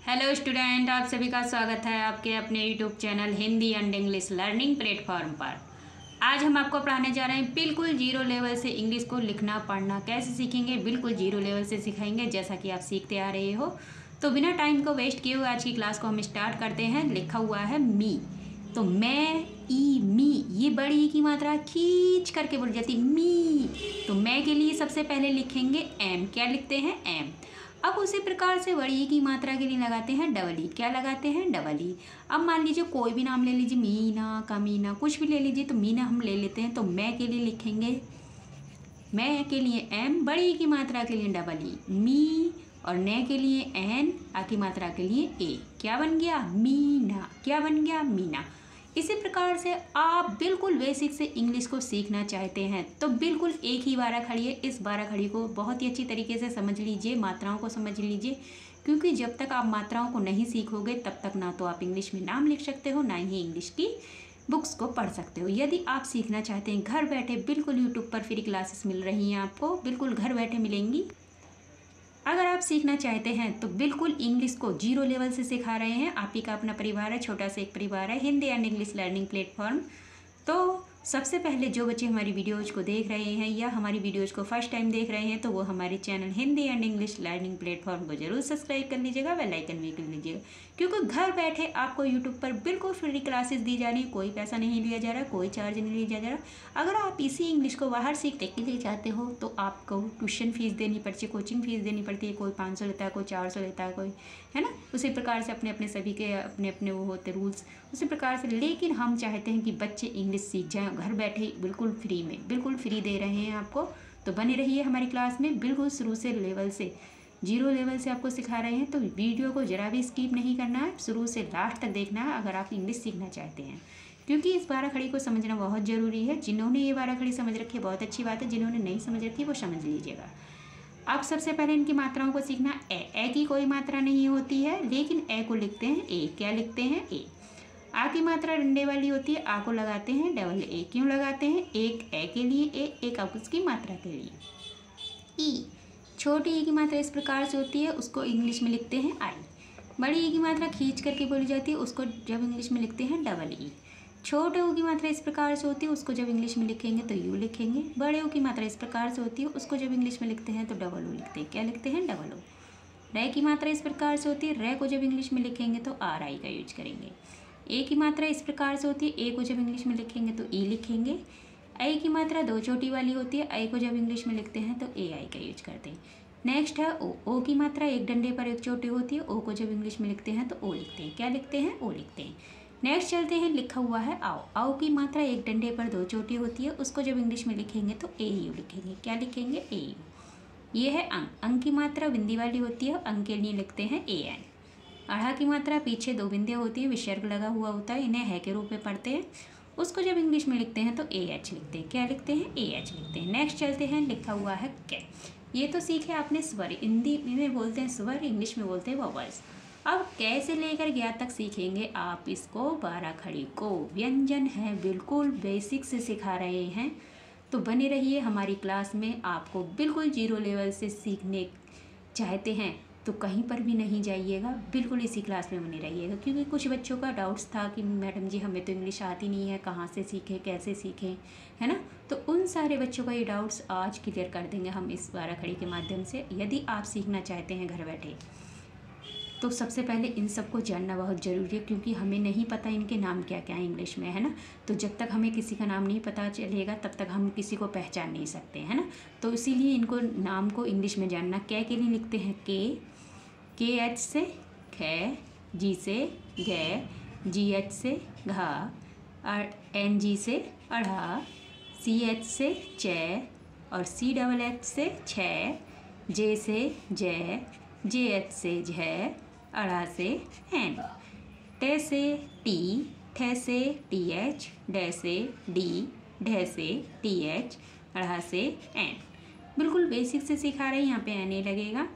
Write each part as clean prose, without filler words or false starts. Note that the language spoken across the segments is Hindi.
हेलो स्टूडेंट, आप सभी का स्वागत है आपके अपने YouTube channel Hindi and English learning platform पर। आज हम आपको पढ़ाने जा रहे हैं बिल्कुल जीरो लेवल से इंग्लिश को लिखना पढ़ना कैसे सीखेंगे। बिल्कुल जीरो लेवल से सिखाएंगे जैसा कि आप सीखते आ रहे हो। तो बिना टाइम को वेस्ट किए हुए आज की क्लास को हम स्टार्ट करते हैं। लिखा हुआ है मी, तो मैं ई मी, ये बड़ी ई की मात्रा खींच करके बोल जाती मी। तो मैं के लिए सबसे पहले लिखेंगे एम। क्या लिखते हैं? एम। अब उसी प्रकार से बड़ी ई की मात्रा के लिए लगाते हैं डबल ई। क्या लगाते हैं? Double E. अब मान लीजिए कोई भी नाम ले लीजिए, मीना, कमीना, कुछ भी ले लीजिए। तो मीना हम ले लेते हैं। तो मैं के लिए लिखेंगे, मैं के लिए एम, बड़ी ई की मात्रा के लिए डबल ई मी, और ने के लिए एन, आ की मात्रा के लिए ए। क्या बन गया? मीना। क्या बन गया? मीना। इसी प्रकार से आप बिल्कुल बेसिक से इंग्लिश को सीखना चाहते हैं तो बिल्कुल एक ही बारह खड़ी है। इस बारह खड़ी को बहुत ही अच्छी तरीके से समझ लीजिए, मात्राओं को समझ लीजिए, क्योंकि जब तक आप मात्राओं को नहीं सीखोगे तब तक ना तो आप इंग्लिश में नाम लिख सकते हो, ना ही इंग्लिश की बुक्स को पढ़ सकते हो। यदि आप सीखना चाहते हैं घर बैठे, बिल्कुल यूट्यूब पर फ्री क्लासेस मिल रही हैं आपको, बिल्कुल घर बैठे मिलेंगी। अगर आप सीखना चाहते हैं तो बिल्कुल इंग्लिश को जीरो लेवल से सिखा रहे हैं। आप ही का अपना परिवार है, छोटा सा एक परिवार है, Hindi and English learning platform. तो सबसे पहले जो बच्चे हमारी वीडियोज़ को देख रहे हैं या हमारी वीडियोज़ को फर्स्ट टाइम देख रहे हैं तो वो हमारे channel Hindi and English learning platform को जरूर सब्सक्राइब कर लीजिएगा, बेल आइकन भी कर लीजिएगा, क्योंकि घर बैठे आपको यूट्यूब पर बिल्कुल फ्री क्लासेस दी जा रही है। कोई पैसा नहीं लिया जा रहा, कोई चार्ज नहीं लिया जा रहा। अगर आप इसी इंग्लिश को बाहर सीखने के लिए चाहते हो तो आपको ट्यूशन फीस देनी पड़ती है, कोचिंग फीस देनी पड़ती है। कोई 500 लेता है, कोई 400 लेता है, कोई, है ना। उसी प्रकार से अपने अपने सभी के अपने अपने वो होते रूल्स, उसी प्रकार से। लेकिन हम चाहते हैं कि बच्चे इंग्लिश सीख जाएं घर बैठे, बिल्कुल फ्री में, बिल्कुल फ्री दे रहे हैं आपको। तो बने रहिए हमारी क्लास में, बिल्कुल शुरू से लेवल से, जीरो लेवल से आपको सिखा रहे हैं। तो वीडियो को जरा भी स्किप नहीं करना है, शुरू से लास्ट तक देखना है अगर आप इंग्लिश सीखना चाहते हैं, क्योंकि इस बारह खड़ी को समझना बहुत ज़रूरी है। जिन्होंने ये बारह खड़ी समझ रखी है बहुत अच्छी बात है, जिन्होंने नहीं समझ रखी वो समझ लीजिएगा। अब सबसे पहले इनकी मात्राओं को सीखना। ए की कोई मात्रा नहीं होती है, लेकिन ए को लिखते हैं ए। क्या लिखते हैं? ए। आ की मात्रा डंडे वाली होती है, आ को लगाते हैं डबल ए। क्यों लगाते हैं? एक ए के लिए ए, एक अब उसकी मात्रा के लिए। ई, छोटी ई की मात्रा इस प्रकार से होती है, उसको इंग्लिश में लिखते हैं आई। बड़ी ई की मात्रा खींच करके बोली जाती है, उसको जब इंग्लिश में लिखते हैं डबल ई। छोटे ओ की मात्रा इस प्रकार से होती है, उसको जब इंग्लिश में लिखेंगे तो यू लिखेंगे। बड़े ओ की मात्रा इस प्रकार से होती है, उसको जब इंग्लिश में लिखते हैं तो डबल ओ लिखते हैं। क्या लिखते हैं? Double O. रे की मात्रा इस प्रकार से होती है, रे को जब इंग्लिश में लिखेंगे तो आर आई का यूज करेंगे। ए की मात्रा इस प्रकार से होती है, ए को जब इंग्लिश में लिखेंगे तो ई लिखेंगे। आई की मात्रा दो चोटी वाली होती है, आई को जब इंग्लिश में लिखते हैं तो ए आई का यूज करते हैं। नेक्स्ट है ओ। ओ की मात्रा एक डंडे पर एक चोटी होती है, ओ को जब इंग्लिश में लिखते हैं तो ओ लिखते हैं। क्या लिखते हैं? ओ लिखते हैं। नेक्स्ट चलते हैं, लिखा हुआ है आओ। आओ की मात्रा एक डंडे पर दो चोटी होती है, उसको जब इंग्लिश में लिखेंगे तो ए यू लिखेंगे। क्या लिखेंगे? ए यू। ये है अंक। अंक की मात्रा बिंदी वाली होती है, अंक के लिए लिखते हैं ए एन। अढ़ा की मात्रा पीछे दो बिंदियाँ होती हैं, विसर्ग लगा हुआ होता है, इन्हें है के रूप में पढ़ते हैं, उसको जब इंग्लिश में लिखते हैं तो ए एच लिखते हैं। क्या लिखते हैं? ए एच लिखते हैं। नेक्स्ट चलते हैं, लिखा हुआ है कै। ये तो सीखे आपने स्वर, हिंदी में बोलते हैं स्वर, इंग्लिश में बोलते हैं वॉवल्स। अब कैसे लेकर गया तक सीखेंगे आप इसको, बारह खड़ी को। व्यंजन है, बिल्कुल बेसिक से सिखा रहे हैं, तो बने रहिए हमारी क्लास में। आपको बिल्कुल जीरो लेवल से सीखने चाहते हैं तो कहीं पर भी नहीं जाइएगा, बिल्कुल इसी क्लास में बने रहिएगा, क्योंकि कुछ बच्चों का डाउट्स था कि मैडम जी हमें तो इंग्लिश आती नहीं है, कहाँ से सीखें, कैसे सीखें, है ना। तो उन सारे बच्चों का ये डाउट्स आज क्लियर कर देंगे हम इस बारह खड़ी के माध्यम से। यदि आप सीखना चाहते हैं घर बैठे तो सबसे पहले इन सबको जानना बहुत ज़रूरी है, क्योंकि हमें नहीं पता इनके नाम क्या क्या है इंग्लिश में, है ना। तो जब तक हमें किसी का नाम नहीं पता चलेगा तब तक हम किसी को पहचान नहीं सकते, है ना। तो इसीलिए इनको नाम को इंग्लिश में जानना। कै के लिए लिखते हैं के एच से खे, जी से गै, जी एच से घा, एन जी से अढ़ा, सी एच से चे, और सी डबल एच से छः, जे से जय, जे एच से झै, अढ़ा से एन, टे से टी, ठे से टी एच, डे से डी, ढे से टी एच, अढ़ा से एन। बिल्कुल बेसिक से सिखा रहे हैं, यहाँ पे एन ए लगेगा।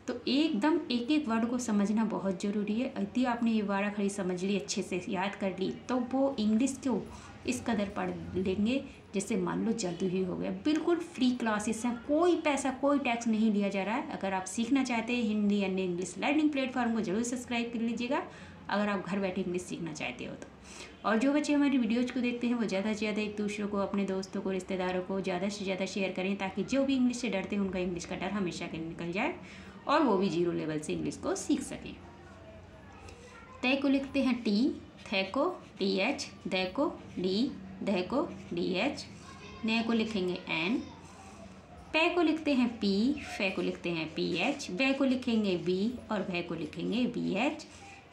तो एकदम एक एक वर्ड को समझना बहुत ज़रूरी है। यदि आपने ये बारह खड़ी समझ ली, अच्छे से याद कर ली, तो वो इंग्लिश को इस कदर पढ़ लेंगे जिससे मान लो जल्दी ही हो गया। बिल्कुल फ्री क्लासेस हैं, कोई पैसा कोई टैक्स नहीं लिया जा रहा है। अगर आप सीखना चाहते हैं Hindi and English learning platform को जरूर सब्सक्राइब कर लीजिएगा, अगर आप घर बैठे इंग्लिश सीखना चाहते हो तो। और जो बच्चे हमारी वीडियोज को देखते हैं वो ज़्यादा से ज़्यादा एक दूसरों को, अपने दोस्तों को, रिश्तेदारों को ज़्यादा से ज़्यादा शेयर करें, ताकि जो भी इंग्लिश से डरते हैं उनका इंग्लिश का डर हमेशा के निकल जाए और वो भी 0 लेवल से इंग्लिश को सीख सकें। तय को लिखते हैं टी, थे को TH, दे को D, दे को DH, ने को लिखेंगे N, पे को लिखते हैं P, फे को लिखते हैं PH, वे को लिखेंगे B और भे को लिखेंगे BH,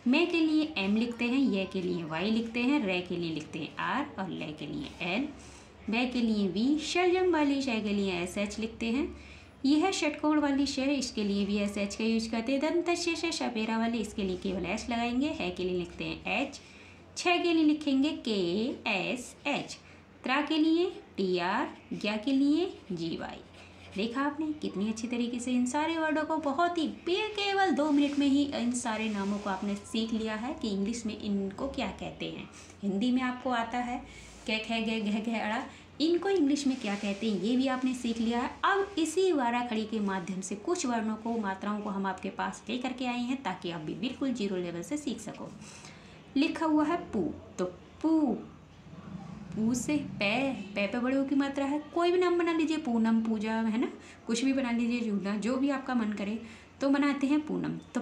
मैं के लिए M लिखते हैं, ये के लिए Y लिखते हैं, रे के लिए लिखते हैं R और ले के लिए L, वे के लिए V, शलजम वाली शय के लिए SH लिखते हैं, यह षटकोण वाली शय इसके लिए भी SH का यूज करते हैं, दंत से शपेरा वाले इसके लिए केवल S लगाएंगे, है के लिए लिखते हैं H, छ के लिए लिखेंगे KSH, त्रा के लिए TR, ज्ञा के लिए GY। देखा आपने कितनी अच्छी तरीके से इन सारे वर्डों को बहुत ही केवल 2 मिनट में ही इन सारे नामों को आपने सीख लिया है कि इंग्लिश में इनको क्या कहते हैं। हिंदी में आपको आता है कै खे गे घे घे अड़ा, इनको इंग्लिश में क्या कहते हैं ये भी आपने सीख लिया है। अब इसी वारा खड़ी के माध्यम से कुछ वर्णों को, मात्राओं को हम आपके पास ले करके आए हैं ताकि आप भी बिल्कुल 0 लेवल से सीख सको। लिखा हुआ है पू, तो पू, पू से पे पे बड़े ऊ की मात्रा है, कोई भी नाम बना लीजिए, पूनम, पूजा, है ना, कुछ भी बना लीजिए, जूना, जो भी आपका मन करे तो बनाते हैं पूनम। तो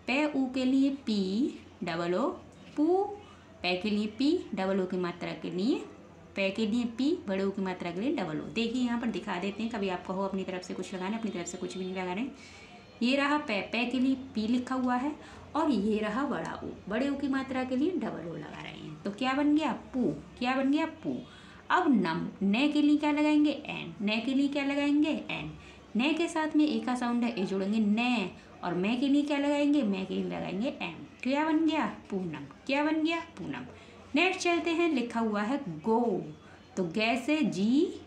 पे ऊ के लिए P डबल ओ, पू, पे के लिए P डबल ओ की मात्रा के लिए, पे के लिए P बड़े ऊ की मात्रा के लिए डबल ओ। देखिए यहाँ पर दिखा देते हैं, कभी आपका हो अपनी तरफ से कुछ लगाना, अपनी तरफ से कुछ भी नहीं लगा रहे। ये रहा पे के लिए P लिखा हुआ है और ये रहा बड़ा ऊ, बड़े ऊ की मात्रा के लिए डबल ओ लगा रहे हैं। तो क्या बन गया पू, क्या बन गया पू। अब नम, ने के लिए क्या लगाएंगे एन, ने के लिए क्या लगाएंगे एन, ने के साथ में ए का साउंड है, ए जोड़ेंगे ने, और मैं के लिए क्या लगाएंगे, मैं के लिए लगाएंगे एम। क्या बन गया पूनम, क्या बन गया पूनम। नेक्स्ट चलते हैं, लिखा हुआ है गो, तो गै से जी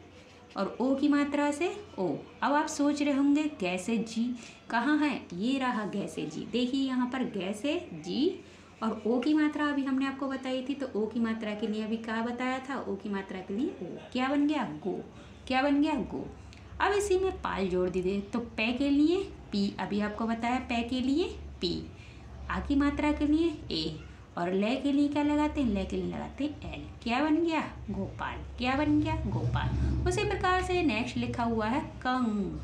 और ओ की मात्रा से ओ। अब आप सोच रहे होंगे गै से जी कहाँ है, ये रहा गै से जी। देखिए यहाँ पर गै से जी और ओ की मात्रा अभी हमने आपको बताई थी, तो ओ की मात्रा के लिए अभी क्या बताया था, ओ की मात्रा के लिए ओ। क्या बन गया गो, क्या बन गया गो। अब इसी में पाल जोड़ दीजिए, तो पे के लिए पी, अभी आपको बताया पे के लिए पी, आ की मात्रा के लिए ए, और ले के लिए क्या लगाते हैं, ले के लिए लगाते हैं एल। क्या बन गया गोपाल, क्या बन गया गोपाल। उसी प्रकार से नेक्स्ट लिखा हुआ है कंग,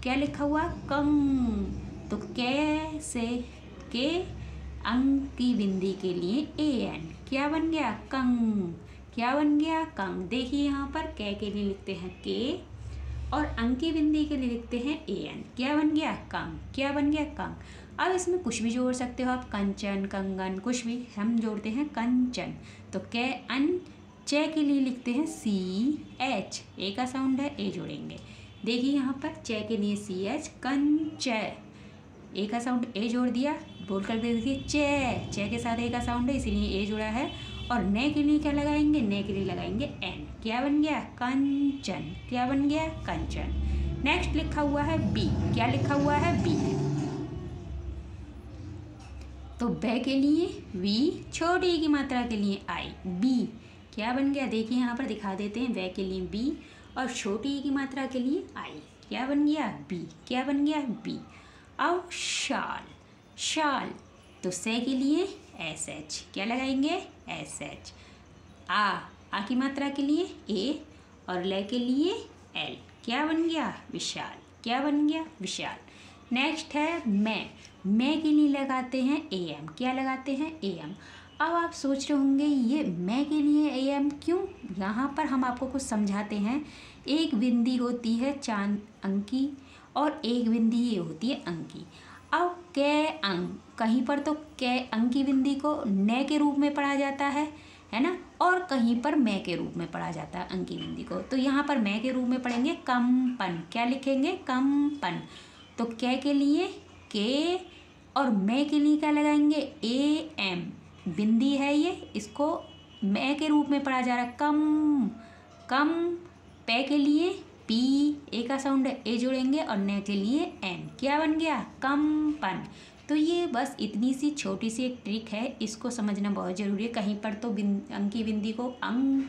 क्या लिखा हुआ कंग, तो के से के, अंग की बिंदी के लिए ए एन, क्या बन गया कंग, क्या बन गया कंग। देखिए यहाँ पर कै के लिए लिखते हैं के और अंग की बिंदी के लिए लिखते हैं ए एन, क्या बन गया कंग, क्या बन गया कंग। अब इसमें कुछ भी जोड़ सकते हो आप, कंचन, कंगन, कुछ भी, हम जोड़ते हैं कंचन। तो कै अन, चे के लिए लिखते हैं CH, ए का साउंड है, ए जोड़ेंगे। देखिए यहाँ पर चे के लिए CH, कंचे, ए का साउंड ए जोड़ दिया, बोल कर देखिए चे के साथ ए का साउंड है इसीलिए ए जुड़ा है। और ने के लिए क्या लगाएंगे, ने के लिए लगाएंगे एन, क्या बन गया कंचन, क्या बन गया कंचन। नेक्स्ट लिखा हुआ है बी, क्या लिखा हुआ है बी, तो बे के लिए वी, छोटी ई की मात्रा के लिए आई, बी, क्या बन गया। देखिए यहाँ पर दिखा देते हैं, वे के लिए बी और छोटी ई की मात्रा के लिए आई, क्या बन गया बी, क्या बन गया बी। अब शाल, शाल, तो से के लिए SH, क्या लगाएंगे SH, आ की मात्रा के लिए ए और ले के लिए L, क्या बन गया विशाल, क्या बन गया विशाल। नेक्स्ट है मैं के लिए लगाते हैं AM, क्या लगाते हैं AM। अब आप सोच रहे होंगे ये मैं के लिए AM क्यों, यहाँ पर हम आपको कुछ समझाते हैं। एक बिंदी होती है चांद अंक की और एक बिंदी ये होती है अंक की। अब कै अंक, कहीं पर तो कै अंक की बिंदी को ने के रूप में पढ़ा जाता है ना, और कहीं पर मैं के रूप में पढ़ा जाता है अंक की बिंदी को। तो यहाँ पर मैं के रूप में पढ़ेंगे कंपन, क्या लिखेंगे कंपन। तो कै के लिए के और मैं के लिए क्या लगाएंगे AM, बिंदी है ये, इसको मैं के रूप में पढ़ा जा रहा है कम, कम। पे के लिए पी, ए का साउंड है, ए जोड़ेंगे और ने के लिए एन, क्या बन गया कंपन। तो ये बस इतनी सी छोटी सी एक ट्रिक है, इसको समझना बहुत ज़रूरी है। कहीं पर तो अंक की बिंदी को अंग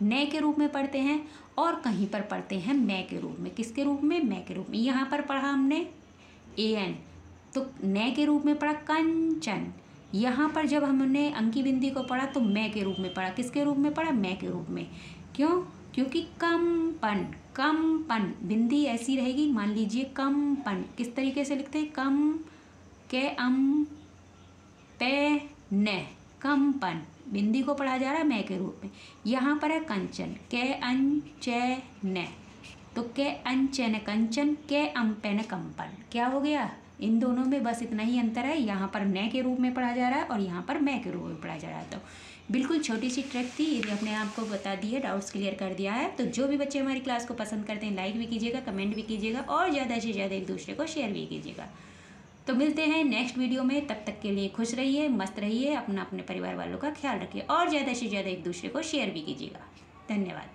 ने के रूप में पढ़ते हैं और कहीं पर पढ़ते हैं मैं के रूप में। किसके रूप में? मैं के रूप में। यहाँ पर पढ़ा हमने AN, तो न के रूप में पढ़ा कंचन। यहाँ पर जब हमने अंकी बिंदी को पढ़ा तो मैं के रूप में पढ़ा। किसके रूप में पढ़ा? मैं के रूप में। क्यों? क्योंकि कंपन, कंपन बिंदी ऐसी रहेगी। मान लीजिए कंपन किस तरीके से लिखते हैं? कम के पे न, कंपन। बिंदी को पढ़ा जा रहा है मैं के रूप में। यहाँ पर है कंचन, के न, तो के न कंचन, के न कंपन। क्या हो गया? इन दोनों में बस इतना ही अंतर है। यहाँ पर न के रूप में पढ़ा जा रहा है और यहाँ पर मैं के रूप में पढ़ा जा रहा है। तो बिल्कुल छोटी सी ट्रिक थी, ये अपने आप को बता दी है, डाउट्स क्लियर कर दिया है। तो जो भी बच्चे हमारी क्लास को पसंद करते हैं लाइक भी कीजिएगा, कमेंट भी कीजिएगा और ज़्यादा से ज़्यादा एक दूसरे को शेयर भी कीजिएगा। तो मिलते हैं नेक्स्ट वीडियो में, तब तक के लिए खुश रहिए, मस्त रहिए, अपने परिवार वालों का ख्याल रखिए और ज़्यादा से ज़्यादा एक दूसरे को शेयर भी कीजिएगा। धन्यवाद।